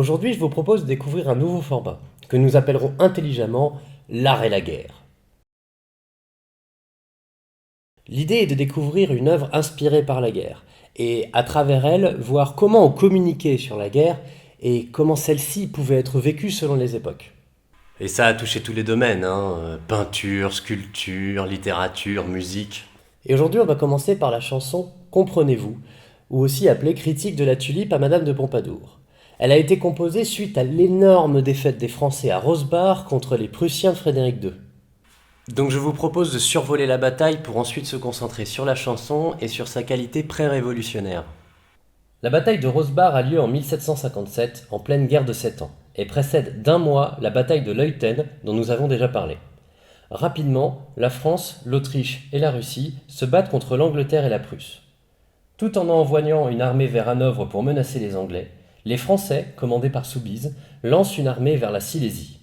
Aujourd'hui, je vous propose de découvrir un nouveau format, que nous appellerons intelligemment l'art et la guerre. L'idée est de découvrir une œuvre inspirée par la guerre, et à travers elle, voir comment on communiquait sur la guerre et comment celle-ci pouvait être vécue selon les époques. Et ça a touché tous les domaines, peinture, sculpture, littérature, musique. Et aujourd'hui, on va commencer par la chanson Comprenez-vous, ou aussi appelée Critique de la tulipe à Madame de Pompadour. Elle a été composée suite à l'énorme défaite des Français à Rosbach contre les Prussiens de Frédéric II. Donc je vous propose de survoler la bataille pour ensuite se concentrer sur la chanson et sur sa qualité pré-révolutionnaire. La bataille de Rosbach a lieu en 1757, en pleine guerre de 7 ans, et précède d'un mois la bataille de Leuthen dont nous avons déjà parlé. Rapidement, la France, l'Autriche et la Russie se battent contre l'Angleterre et la Prusse. Tout en envoyant une armée vers Hanovre pour menacer les Anglais, les Français, commandés par Soubise, lancent une armée vers la Silésie.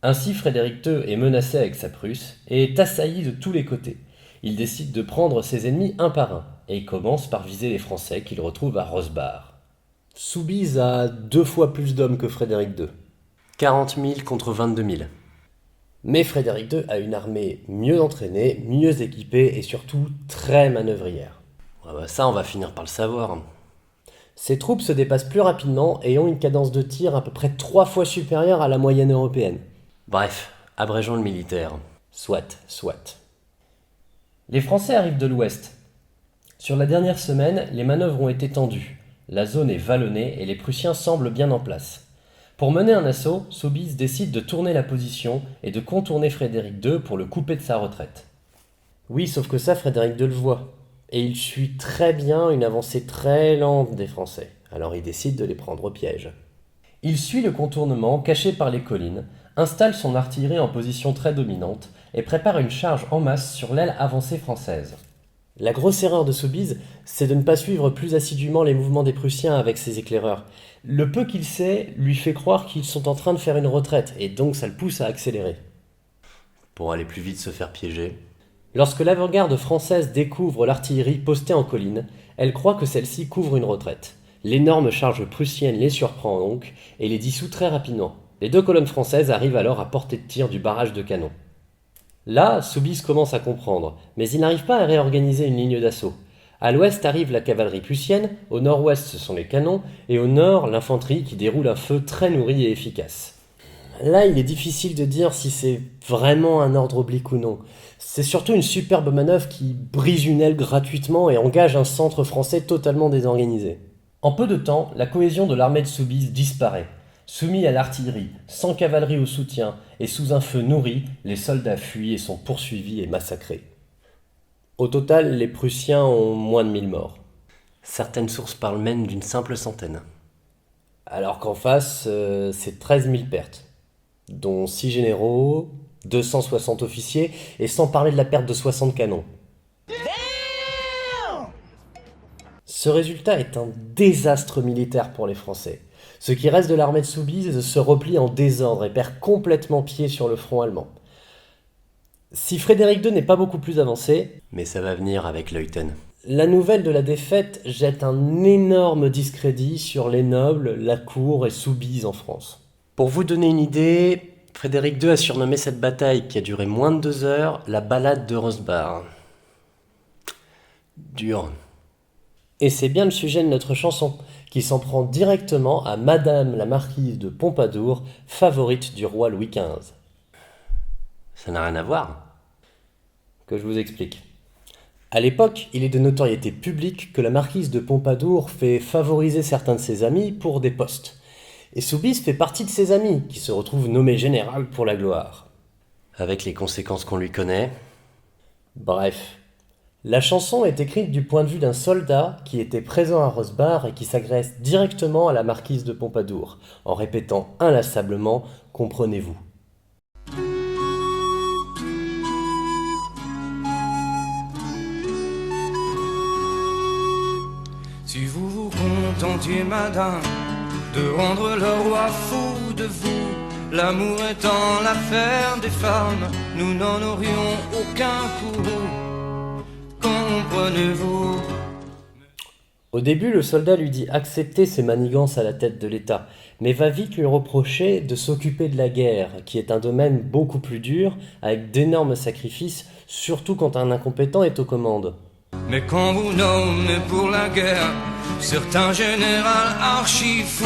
Ainsi Frédéric II est menacé avec sa Prusse et est assailli de tous les côtés. Il décide de prendre ses ennemis un par un et commence par viser les Français qu'il retrouve à Rosbach. Soubise a 2 fois plus d'hommes que Frédéric II. 40 000 contre 22 000. Mais Frédéric II a une armée mieux entraînée, mieux équipée et surtout très manœuvrière. Ça, on va finir par le savoir. Ses troupes se dépassent plus rapidement et ont une cadence de tir à peu près 3 fois supérieure à la moyenne européenne. Bref, abrégeons le militaire. Soit. Les Français arrivent de l'ouest. Sur la dernière semaine, les manœuvres ont été tendues. La zone est vallonnée et les Prussiens semblent bien en place. Pour mener un assaut, Soubise décide de tourner la position et de contourner Frédéric II pour le couper de sa retraite. Oui, sauf que ça, Frédéric II le voit. Et il suit très bien une avancée très lente des Français. Alors il décide de les prendre au piège. Il suit le contournement caché par les collines, installe son artillerie en position très dominante et prépare une charge en masse sur l'aile avancée française. La grosse erreur de Soubise, c'est de ne pas suivre plus assidûment les mouvements des Prussiens avec ses éclaireurs. Le peu qu'il sait lui fait croire qu'ils sont en train de faire une retraite, et donc ça le pousse à accélérer. Pour aller plus vite se faire piéger. Lorsque l'avant-garde française découvre l'artillerie postée en colline, elle croit que celle-ci couvre une retraite. L'énorme charge prussienne les surprend donc et les dissout très rapidement. Les 2 colonnes françaises arrivent alors à portée de tir du barrage de canons. Là, Soubise commence à comprendre, mais il n'arrive pas à réorganiser une ligne d'assaut. À l'ouest arrive la cavalerie prussienne, au nord-ouest ce sont les canons, et au nord l'infanterie qui déroule un feu très nourri et efficace. Là, il est difficile de dire si c'est vraiment un ordre oblique ou non. C'est surtout une superbe manœuvre qui brise une aile gratuitement et engage un centre français totalement désorganisé. En peu de temps, la cohésion de l'armée de Soubise disparaît. Soumis à l'artillerie, sans cavalerie au soutien et sous un feu nourri, les soldats fuient et sont poursuivis et massacrés. Au total, les Prussiens ont moins de 1000 morts. Certaines sources parlent même d'une simple centaine. Alors qu'en face, c'est 13 000 pertes, dont 6 généraux, 260 officiers, et sans parler de la perte de 60 canons. Ce résultat est un désastre militaire pour les Français. Ce qui reste de l'armée de Soubise se replie en désordre et perd complètement pied sur le front allemand. Si Frédéric II n'est pas beaucoup plus avancé, Mais ça va venir avec Leuthen. la nouvelle de la défaite jette un énorme discrédit sur les nobles, la cour et Soubise en France. Pour vous donner une idée, Frédéric II a surnommé cette bataille qui a duré moins de 2 heures la balade de Rosbach. Dur. Et c'est bien le sujet de notre chanson, qui s'en prend directement à Madame la marquise de Pompadour, favorite du roi Louis XV. Ça n'a rien à voir. Que je vous explique. À l'époque, il est de notoriété publique que la marquise de Pompadour fait favoriser certains de ses amis pour des postes. Et Soubise fait partie de ses amis, qui se retrouve nommé général pour la gloire. Avec les conséquences qu'on lui connaît. Bref. La chanson est écrite du point de vue d'un soldat qui était présent à Rosbach et qui s'agresse directement à la marquise de Pompadour, en répétant inlassablement « Comprenez-vous ». Si vous vous contentiez, madame, de rendre le roi fou de vous, l'amour étant l'affaire des femmes, nous n'en aurions aucun pour vous. Comprenez-vous? Au début, le soldat lui dit accepter ses manigances à la tête de l'État, mais va vite lui reprocher de s'occuper de la guerre, qui est un domaine beaucoup plus dur, avec d'énormes sacrifices, surtout quand un incompétent est aux commandes. Mais quand vous nommez pour la guerre certains général archi-fou,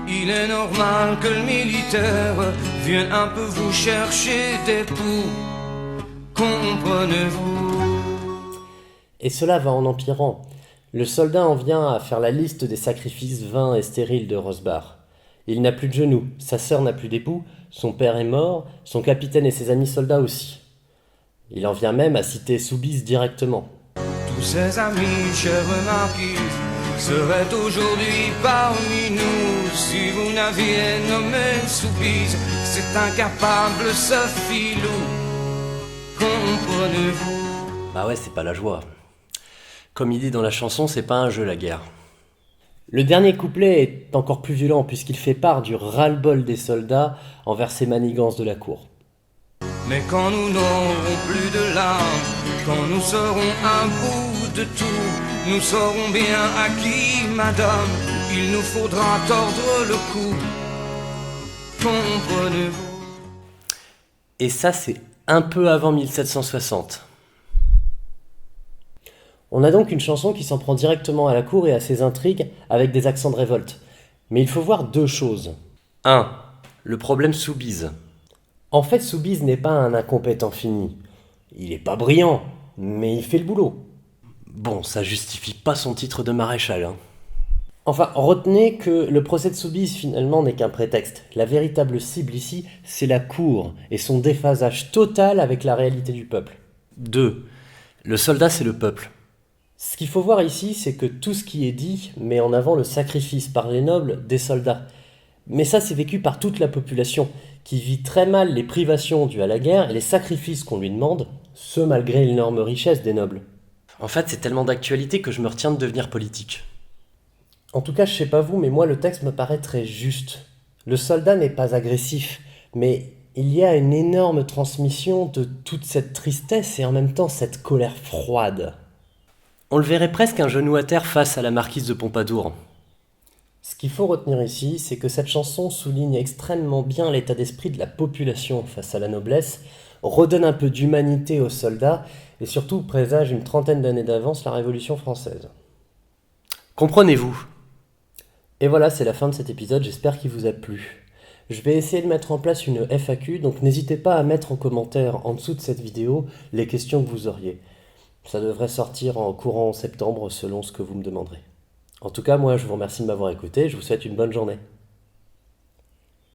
il est normal que le militaire vienne un peu vous chercher des poux. Comprenez-vous? Et cela va en empirant. Le soldat en vient à faire la liste des sacrifices vains et stériles de Rosbach. Il n'a plus de genoux, sa sœur n'a plus d'époux, son père est mort, son capitaine et ses amis soldats aussi. Il en vient même à citer Soubise directement. Tous ses amis, chère marquise, seraient aujourd'hui parmi nous. Si vous n'aviez nommé Soubise, c'est incapable ce filou. Comprenez-vous? Bah ouais, c'est pas la joie. Comme il dit dans la chanson, c'est pas un jeu la guerre. Le dernier couplet est encore plus violent puisqu'il fait part du ras-le-bol des soldats envers ces manigances de la cour. Mais quand nous n'aurons plus de larmes, quand nous serons un bout de tout, nous saurons bien à qui, madame, il nous faudra tordre le cou. Comprenez-vous? Et ça, c'est un peu avant 1760. On a donc une chanson qui s'en prend directement à la cour et à ses intrigues avec des accents de révolte. Mais il faut voir deux choses. 1. Le problème Soubise. En fait, Soubise n'est pas un incompétent fini. Il est pas brillant, mais il fait le boulot. Bon, ça justifie pas son titre de maréchal, hein. Enfin, retenez que le procès de Soubise finalement n'est qu'un prétexte. La véritable cible ici, c'est la cour et son déphasage total avec la réalité du peuple. 2. Le soldat, c'est le peuple. Ce qu'il faut voir ici, c'est que tout ce qui est dit met en avant le sacrifice par les nobles des soldats. Mais ça, c'est vécu par toute la population, qui vit très mal les privations dues à la guerre et les sacrifices qu'on lui demande, ce malgré l'énorme richesse des nobles. En fait, c'est tellement d'actualité que je me retiens de devenir politique. En tout cas, je sais pas vous, mais moi le texte me paraît très juste. Le soldat n'est pas agressif, mais il y a une énorme transmission de toute cette tristesse et en même temps cette colère froide. On le verrait presque un genou à terre face à la marquise de Pompadour. Ce qu'il faut retenir ici, c'est que cette chanson souligne extrêmement bien l'état d'esprit de la population face à la noblesse, redonne un peu d'humanité aux soldats et surtout présage une trentaine d'années d'avance la Révolution française. Comprenez-vous? Et voilà, c'est la fin de cet épisode, j'espère qu'il vous a plu. Je vais essayer de mettre en place une FAQ, donc n'hésitez pas à mettre en commentaire en dessous de cette vidéo les questions que vous auriez. Ça devrait sortir en courant en septembre selon ce que vous me demanderez. En tout cas, moi je vous remercie de m'avoir écouté, je vous souhaite une bonne journée.